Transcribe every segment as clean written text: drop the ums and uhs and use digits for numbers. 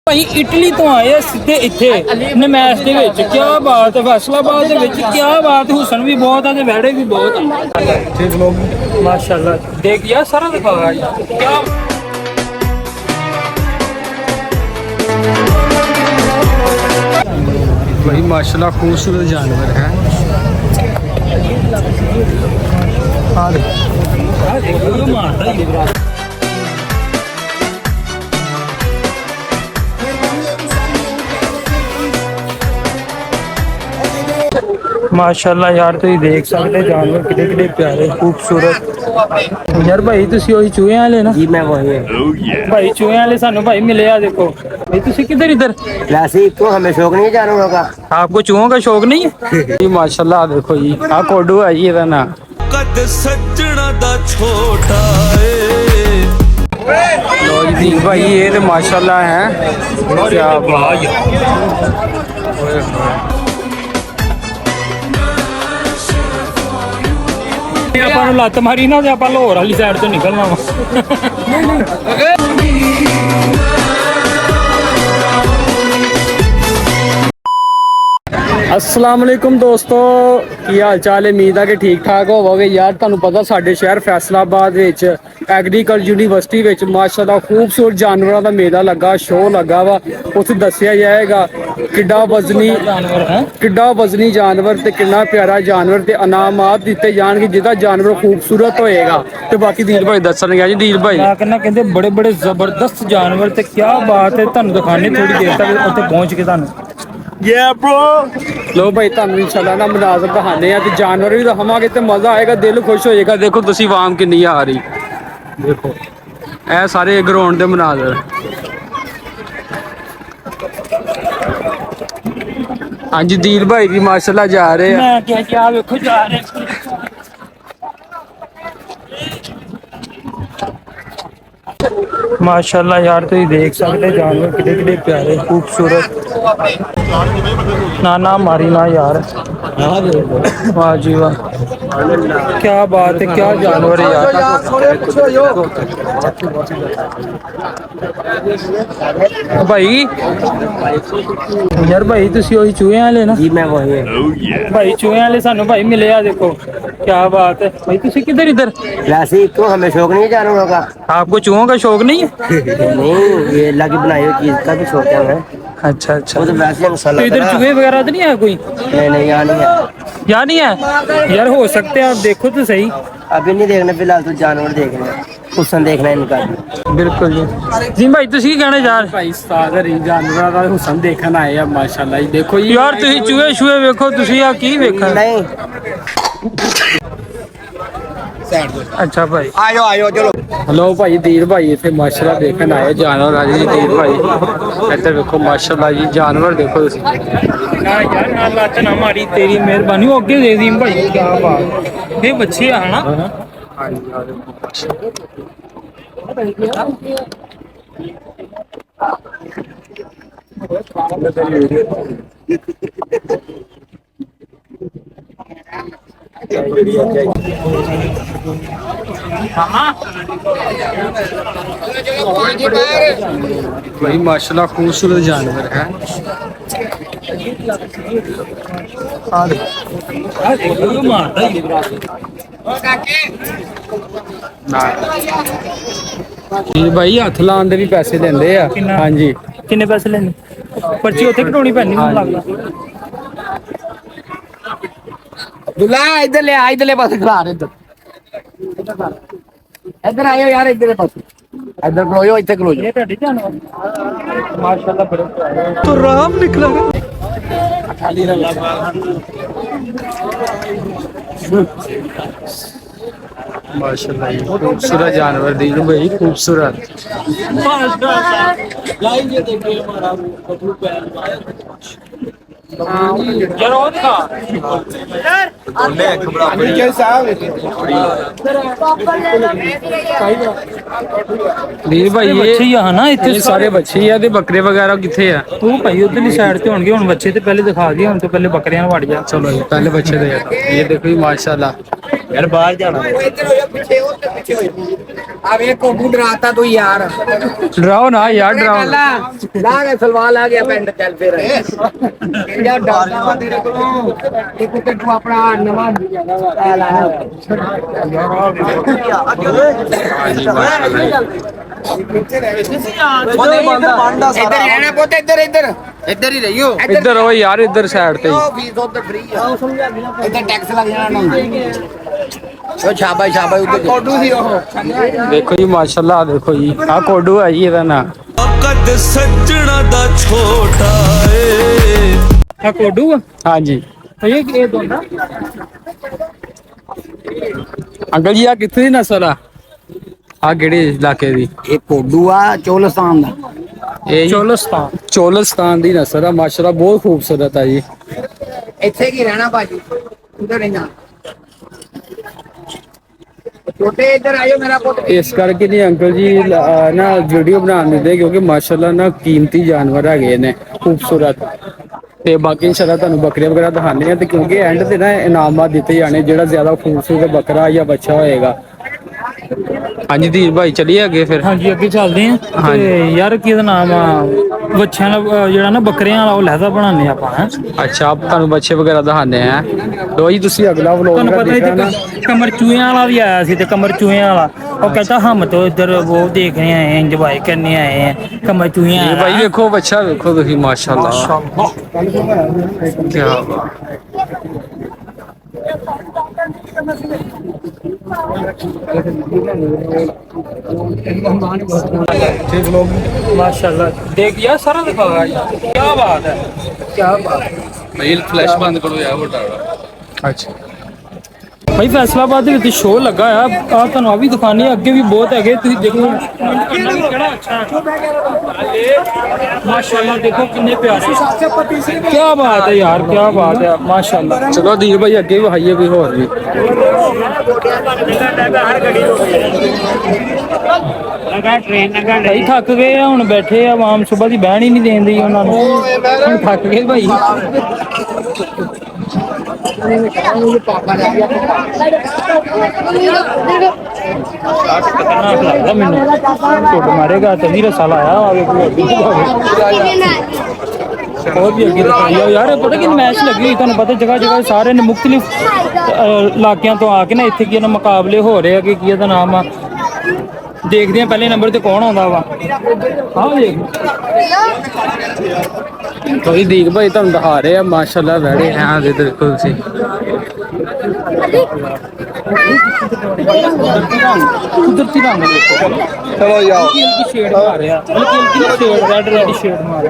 ਭਾਈ Italy ਤੋਂ ਆਏ ਆ ਸਿੱਧੇ ਇੱਥੇ ਨਮੈਸ਼ ਦੇ ਵਿੱਚ। ਕੀ ਬਾਤ ਹੈ, ਫੈਸਲਾਬਾਦ ਦੇ ਵਿੱਚ ਕੀ ਬਾਤ। ਹੁਸਨ ਵੀ ਬਹੁਤ ਆ ਤੇ ਵੈੜੇ ਵੀ ਬਹੁਤ ਆ। ਠੀਕ ਲੋग ਮਾਸ਼ਾਅੱਲਾ ਦੇਖ ਯਾਰ ਸਾਰਾ ਦਿਖਾ ਯਾਰ ਕੀ भाई माशाल्लाह खूबसूरत जानवर है। माशाल्लाह यार तुम देख सकते जानवर कितने कितने प्यारे खूबसूरत। यार भाई तुसी वही चूहे वाले ना? जी मैं वही भाई चूहे वाले सानू भाई मिले आ। देखो भाई तुसी किधर इधर वैसे क्यों हमें शौक नहीं जानवरों का? आपको चूहों का शौक नहीं है? जी माशाल्लाह देखो जी आ कोडू है जी ना कद सजना दा छोटा लो जी भाई ये तो माशाल्लाह है क्या बात। ਆਪਾਂ ਨੂੰ ਲੱਤ ਮਾਰੀ ਨਾ ਤੇ ਆਪਾਂ ਲਾਹੌਰ ਵਾਲੀ ਸਾਈਡ ਤੋਂ ਨਿਕਲਣਾ ਵਾ। अस्सलाम वालेकुम दोस्तों की हाल चाल है। उम्मीद है कि ठीक ठाक होवोगे। यार तुहानू पता साडे शहर फैसलाबाद विच एग्रीकल्चर यूनिवर्सिटी विच माशाअल्लाह खूबसूरत जानवरों का मेला लगा, शो लगा वा। उत्थे दस्सिया जाएगा किड्डा वजनी जानवर ते कितना प्यारा जानवर ते इनामात दिते जाणगे जिहदा जानवर खूबसूरत होएगा। ते बाकी दिल भाई दसणगे जी। दिल भाई कहना कहंदे बड़े बड़े जबरदस्त जानवर ते क्या बात है। तुहानू दिखाने थोड़ी देर तक उत्थे पहुंच के तुहानू। Yeah bro लो भाई तुहानू इंशाल्लाह ना मनाजर दिखाने आ ते जानवर भी दिखावांगे ते मजा आएगा, दिल खुश हो जाएगा। देखो तुसी वाम कितनी आ रही देखो ए सारे ग्राउंड दे मनाजर। हाँ जी दील भाई भी माशाल्लाह जा रहे हैं। मैं क्या देखो जा रहे माशाल्लाह यार तुम देख सकते जानवर कितने कितने प्यारे खूबसूरत। ना मारी ना यार वाह जी वाह क्या बात है, क्या जानवर है यार। भाई यार भाई तुसी वही चूहे वाले ना? जी मैं वही भाई चूहे वाले सानू भाई मिले आ। देखो क्या बात है भाई तुसी किधर इधर वैसे क्यों हमें शौक नहीं जानवरों का? आपको चूहों का शौक नहीं है? नहीं ये अल्लाह की बनाई हुई चीज का भी शौक है हमें। अच्छा अच्छा वो तो वैसे तो इधर चूहे वगैरह तो नहीं है कोई? नहीं यहाँ नहीं है। यहाँ नहीं है यार, हो सकते हैं आप देखो तो सही। अभी नहीं देखना फिलहाल तो जानवर देखना है, हुस्न देखना है इनका। बिल्कुल जी जी भाई तुसी की कहने जा रहे? भाई सागर ही जानवरों का हुस्न देखन आए आ माशाल्लाह। देखो यार तुसी चूहे शूहे वेखो, तुसी आ की वेखा? नहीं अच्छा भाई आयो आयो चलो। हेलो भाई दीर भाई इतने माशाल्लाह देखन आए जानवर आज जी। दीर भाई इधर देखो माशाल्लाह जी जानवर देखो तुसी। यार ना लाच ना मारी तेरी मेहरबानी हो अगे दे दी भाई क्या बात। ये बच्चे है ना? हां जी आ भाई माशाल्लाह खूबसूरत जानवर है। भाई हथ लाने भी पैसे लेंदे आ। हाँ जी किन्ने पैसे लेंदे? पर्ची उत्थे कटाउणी पैनी मैनूं लगदा। दुल्ला इधर ले आ, इधरले पासे खड़ा रहे इधर आयो यार, इधर पासे इधर खलोयो, इधर खलोयो। ये ਤੁਹਾਡੇ जानवर माशाल्लाह बड़े प्यारे तो राम निकला खाली रहा माशाल्लाह ये खूबसूरत जानवर दी भाई खूबसूरत। वीर भाई ये ना इतने सारे बच्चे है ते बकरे वगैरह किथे है? वो भाई उधरली साइड ते होंगे। हुन बच्चे ते पहले दिखा दिए, हुन तो पहले बकरियां वड़ जा। चलो पहले बच्चे दे ये देखो माशाल्लाह। यार बाहर जाना अब एक को बुढ़ रहा था तो यार ਡਰਾਓ ਨਾ ਯਾਰ ਡਰਾਓ ਨਾ। ला गए सलवार आ गया पैंट चल फिर यार डरदा तेरे को एक तो तू अपना नवा लाया ਹਾਂਜੀ ਮਾਸ਼ਾਅੱਲਾ इधर रहना पुत इधर इधर इधर ही रहियो ਇੱਧਰ ਹੋ ਯਾਰ ਇੱਧਰ ਸਾਈਡ ਤੇ ਹੀ। फीस उधर फ्री है इधर टैक्स लग जाना ओ शाबाश शाबाश उधर कोडू सी ओ ਦੇਖੋ ਜੀ ਮਾਸ਼ਾਅੱਲਾ ਦੇਖੋ ਜੀ ਆਹ ਕੋਡੂ ਹੈ ਜੀ ਇਹਦਾ ਨਾਂ। ਕਦ ਸੱਜਣਾ ਦਾ ਛੋਟਾ ਏ ਆ ਕੋਡੂ ਆ ਹਾਂਜੀ ਇਹ ਦੋਨਾ ਅੰਕਲ ਜੀ ਆ ਕਿੱਥੇ ਦੀ ਨਸਲ ਆ ਕਿਹੜੇ ਇਲਾਕੇ ਦੀ ये कोडू आ चोलस्तान दा ਇਹ ਚੋਲਸਤਾਨ ਦੀ ਨਸਲ ਆ ਮਾਸ਼ਾਅੱਲਾ ਬਹੁਤ ਖੂਬਸੂਰਤ ਆ ਜੀ। ਇੱਥੇ ਕੀ ਰਹਿਣਾ ਭਾਜੀ ਉਧਰ ਨਹੀਂ ਜਾਣਾ ਛੋਟੇ ਇੱਧਰ ਆਇਓ ਮੇਰਾ ਪੁੱਤ ਇਸ ਕਰਕੇ ਨਹੀਂ ਅੰਕਲ ਜੀ ਨਾ ਵੀਡੀਓ ਬਣਾਉਣ ਦਿੰਦੇ ਕਿਉਂਕਿ ਮਾਸ਼ਾਅੱਲਾ ਨਾ ਕੀਮਤੀ ਜਾਨਵਰ ਹੈਗੇ ਨੇ ਖੂਬਸੂਰਤ ਤੇ ਬਾਕੀ ਇਨਸ਼ਾਅੱਲਾ ਤੁਹਾਨੂੰ ਬੱਕਰੀਆਂ ਵਗੈਰਾ ਦਿਖਾਉਂਦੇ ਆ ਤੇ ਕਿਉਂਕਿ ਐਂਡ ਤੇ ਨਾ ਇਨਾਮਾਂ ਦਿੱਤੇ ਜਾਣੇ ਜਿਹੜਾ ਜ਼ਿਆਦਾ ਖੂਬਸੂਰਤ ਬੱਕਰਾ ਜਾਂ ਬੱਚਾ ਹੋਏਗਾ। ਹਾਂਜੀ ਧੀਰ ਭਾਈ ਚਲੀਏ ਅੱਗੇ ਫਿਰ। ਹਾਂਜੀ ਅੱਗੇ ਚੱਲਦੇ ਆ ਤੇ ਯਾਰ ਕੀ ਇਹਦਾ ਨਾਮ ਆ ਬੱਚਿਆਂ ਦਾ ਜਿਹੜਾ ਨਾ ਬੱਕਰੀਆਂ ਵਾਲਾ ਉਹ ਲਹਿਦਾ ਬਣਾਉਂਦੇ ਆਪਾਂ ਹੈ ਅੱਛਾ ਆਪ ਤੁਹਾਨੂੰ ਬੱਚੇ ਵਗੈਰਾ ਦਿਖਾਉਂਦੇ ਆ ਲੋ ਜੀ ਤੁਸੀਂ ਅਗਲਾ ਵਲੋਗ ਤੁਹਾਨੂੰ ਪਤਾ ਇੱਥੇ ਕਮਰ ਚੂਹਿਆਂ ਵਾਲਾ ਵੀ ਆਇਆ ਸੀ ਤੇ ਕਮਰ ਚੂਹਿਆਂ ਵਾਲਾ ਉਹ ਕਹਿੰਦਾ ਹਮ तो इधर वो देखने आए हैं एंजॉय करने आए हैं कमर चूहियां ਇਹ ਭਾਈ ਵੇਖੋ ਬੱਚਾ ਵੇਖੋ ਤੁਸੀਂ ਮਾਸ਼ਾਅੱਲਾ ਕੀ माशाल्लाह देख यार सारा दिखा यार क्या बात है क्या बात है भाई फ्लैश बंद करो यार वो अच्छा भाई फैसलाबाद ਦੇ ਵਿੱਚ ਸ਼ੋਅ ਲੱਗਾ ਆ ਤੁਹਾਨੂੰ ਆ ਵੀ ਦਿਖਾਣੀ ਆ ਅੱਗੇ ਵੀ ਬਹੁਤ ਹੈਗੇ ਤੁਸੀਂ ਦੇਖੋ ਕਿਹੜਾ ਅੱਛਾ माशाल्लाह देखो कितने प्यारे क्या बात है यार क्या बात है माशाल्लाह चलो धीर भाई ਅੱਗੇ ਵਿਖਾਈਏ ਕੋਈ ਹੋਰ ਵੀ ਭਾਈ ਥੱਕ ਗਏ ਆ ਹੁਣ ਬੈਠੇ ਆ ਆਵਾਮ ਸਵੇਰ ਦੀ ਬਹਿਣ ਹੀ ਨਹੀਂ ਦੇਂਦੀ ਉਹਨਾਂ ਨੂੰ ਹੁਣ ਥੱਕ ਗਏ ਭਾਈ खतरनाक लगता मैंने ढुड मारेगा तभी रसा लाया आगे और भी अगे दिखाई यार पता कि मैच लगी हुई तुहानू पता जगह जगह सारे ने मुख्तलिफ इलाकों तो आके ना इत्थे की मुकाबले हो रहे हैं कि ਇਹਦਾ ਨਾਮ ਆ देखते हैं पहले नंबर ते कौन आंदा वा हाँ देख ਕੋਈ ਦੀਕ ਭਾਈ ਤੁਹਾਨੂੰ ਦਿਖਾ ਰਹੇ ਆ ਮਾਸ਼ਾਅੱਲਾ ਬੈਠੇ ਆ ਇੱਧਰ ਦੇਖੋ ਤੁਸੀਂ कुदरती रंग देखो चलो यार हल्की शेड मार रहा हल्की शेड रेड रेड शेड मार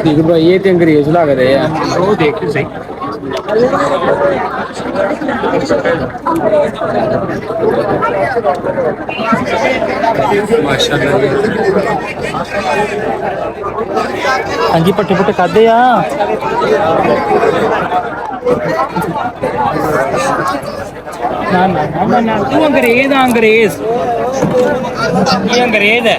ਦੀਕ ਭਾਈ ਇਹ ਤੇ ਅੰਗਰੇਜ਼ ਲੱਗ ਰਹੇ ਆ वो देख के सही माशाअल्लाह हाँ जी पट्टे पट्टे खादे आ ना ना ना ना तू अंग्रेज है अंग्रेज ये अंग्रेज है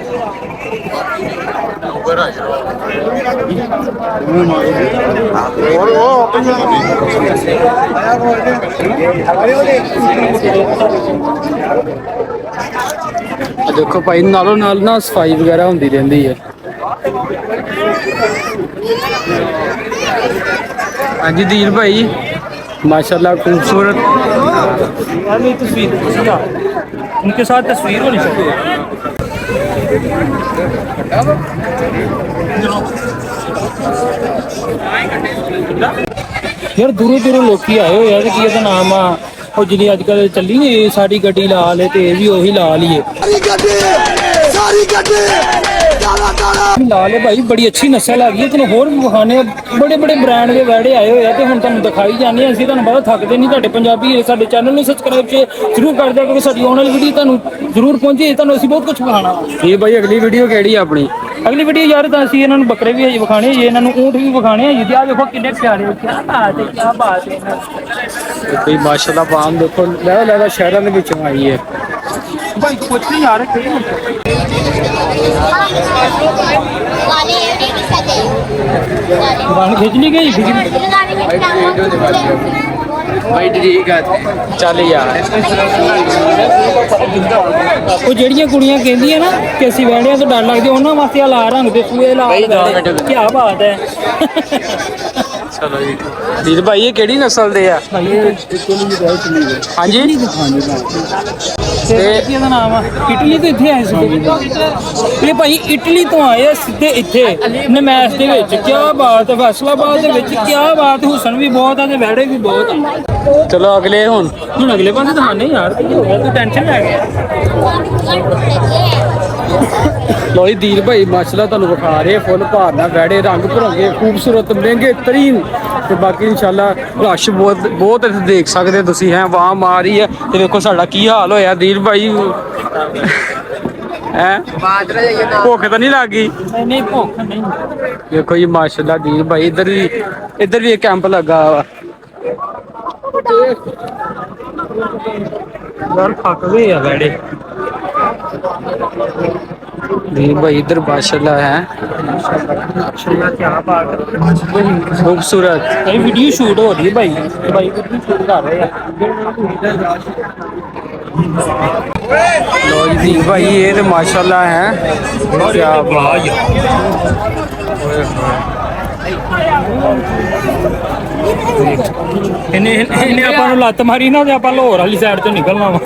ਦੇਖੋ ਭਾਈ ਨਾਲੋਂ ਨਾਲ ਨਾ ਸਫਾਈ ਵਗੈਰਾ ਹੁੰਦੀ ਰਹਿੰਦੀ ਹੈ ਹਾਂਜੀ ਦੀਰ ਭਾਈ माशाल्लाह खूबसूरत यार ये तस्वीर उनके साथ तस्वीर होनी चाहिए यार दूरों दूरों लोग आए हो यार की नाम आ और जी अजकल चली नहीं सारी गड्डी ला ले तो भी ਉਹੀ ला लीए ला ले भाई बड़ी अच्छी नस्ल आ गई तेन होर भी विखाने बड़े बड़े ब्रांड के वैड़े आए हुए हैं हम तुम दिखाई जाने असं तुम पता थकते नहीं तुहाडे पंजाबी साडे चैनल में सबसक्राइब जरूर कर दिया क्योंकि साडी आने वाली वीडियो तुहानू जरूर पहुंचे तुहानू असं बहुत कुछ विखाना ये भाई अगली वीडियो केड़ी अपनी अगली वीडियो यार तो असं इन्होंने बकरे भी अजे विखाने इन्होंने ऊँट भी विखाने जी आ देखो किन्ने प्यारे क्या बात है भाई माशाल्लाह पाम देखो लैला शहरों के विचों आई है भाई कुछ नहीं यार दुकान खिंच नहीं गई ਭਾਈ ਠੀਕ ਆ ਚੱਲ ਯਾਰ ਉਹ ਜਿਹੜੀਆਂ ਕੁੜੀਆਂ ਕਹਿੰਦੀਆਂ ਨਾ ਕਿ ਅਸੀਂ ਵਹਿੜਿਆਂ ਤੋਂ ਡਰ ਲੱਗਦੇ ਉਹਨਾਂ ਵਾਸਤੇ ਆ ਲਾ ਰੰਗ ਦੇ ਸੂਏ ਲਾ ਕੀ ਬਾਤ ਹੈ। ਚਲੋ ਜੀ ਵੀਰ ਭਾਈ ਇਹ ਕਿਹੜੀ ਨਸਲ ਦੇ ਆ ਹਾਂਜੀ ਤੇ ਇਹਦਾ ਨਾਮ ਆ ਇਟਲੀ ਤੋਂ ਇੱਥੇ ਆਏ ਸੀ ਇਹ ਭਾਈ ਇਟਲੀ ਤੋਂ ਆਏ ਆ ਸਿੱਧੇ ਇੱਥੇ ਨਮੈਸ਼ ਦੇ ਵਿੱਚ ਕੀ ਬਾਤ ਹੈ। ਫੈਸਲਾਬਾਦ ਦੇ ਵਿੱਚ ਕੀ ਬਾਤ ਹੁਸਨ ਵੀ ਬਹੁਤ ਆ ਤੇ ਵਹਿੜੇ ਵੀ ਬਹੁਤ ਆ। ਚਲੋ ਅਗਲੇ ਹੁਣ ਅਗਲੇ ਪਾਸੇ ਤਾਂ ਨਹੀਂ ਯਾਰ ਕੀ ਹੋ ਗਿਆ ਤੂੰ ਟੈਨਸ਼ਨ ਲੈ ਗਿਆ। ਲੋਈ ਦੀਰ ਭਾਈ ਮਾਸ਼ਾਅੱਲਾ ਤੁਹਾਨੂੰ ਵਿਖਾ ਰਹੇ ਫੁੱਲ ਭਾਰਨਾ ਵੈੜੇ ਰੰਗ ਭਰੋਗੇ ਖੂਬਸੂਰਤ ਮਹਿੰਗੇ ਤਰੀਨ ਤੇ ਬਾਕੀ ਇਨਸ਼ਾਅੱਲਾ ਰਸ਼ ਬਹੁਤ ਇੱਥੇ ਦੇਖ ਸਕਦੇ ਤੁਸੀਂ ਹੈ ਵਾਹ ਆ ਰਹੀ ਹੈ ਤੇ ਵੇਖੋ ਸਾਡਾ ਕੀ ਹਾਲ ਹੋਇਆ ਦੀਰ ਭਾਈ ਹੈ ਭੁੱਖ ਤਾਂ ਨਹੀਂ ਲੱਗ ਗਈ ਨਹੀਂ ਭੁੱਖ ਨਹੀਂ ਦੇਖੋ ਜੀ ਮਾਸ਼ਾਅੱਲਾ ਦੀਰ ਭਾਈ ਇੱਧਰ ਵੀ ਇੱਕ ਕੈਂਪ ਲੱਗਾ ਵਾ ਯਾਰ ਥੱਕ ਗਏ ਆ ਵੈੜੇ ਦੀਰ ਭਾਈ ਇੱਧਰ ਮਾਸ਼ਾਅੱਲਾ ਹੈ खूबसूरत ਇਹ ਵੀਡੀਓ ਸ਼ੂਟ ਹੋ ਰਹੀ ਹੈ ਭਾਈ ਵੀਡੀਓ ਸ਼ੂਟ ਕਰ ਰਹੇ ਆ लो जी भाई ये तो माशाल्लाह है क्या बात ਇਹਨੇ ਆਪਾਂ ਨੂੰ ਲੱਤ ਮਾਰੀ ਨਾ ਤੇ ਆਪਾਂ ਲਾਹੌਰ ਵਾਲੀ ਸਾਈਡ ਤੋਂ ਨਿਕਲਣਾ ਵਾ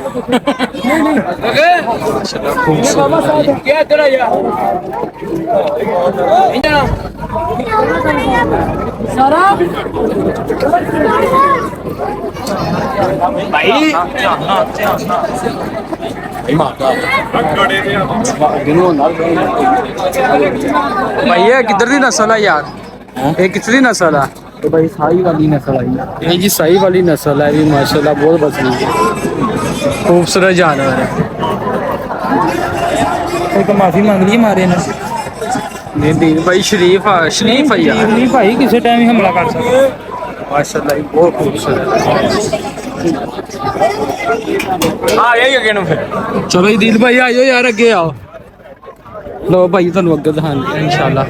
भाई भैया किधर दी नस्ल है यार ये कितनी नस्ल है तो भाई साई वाली नस्ल आई ये जी सही वाली नस्ल है भी माशाल्लाह बहुत बसनी है खूबसूरत जानवर है एक माफी मांग ली हमारे ने नहीं दीन भाई शरीफ है यार नहीं भाई किसी टाइम ही हमला कर सकते माशाल्लाह बहुत खूबसूरत हाँ यही अगे नु फिर चलो दिल भाई आ जाओ यार अगे आओ लो भाई तुहानू अगे दिखाने इंशाल्लाह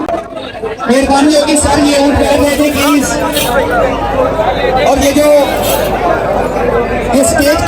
मेहरबानी होगी सर ये ऊँट बैठ रहे थे प्लीज और ये जो ये स्टेज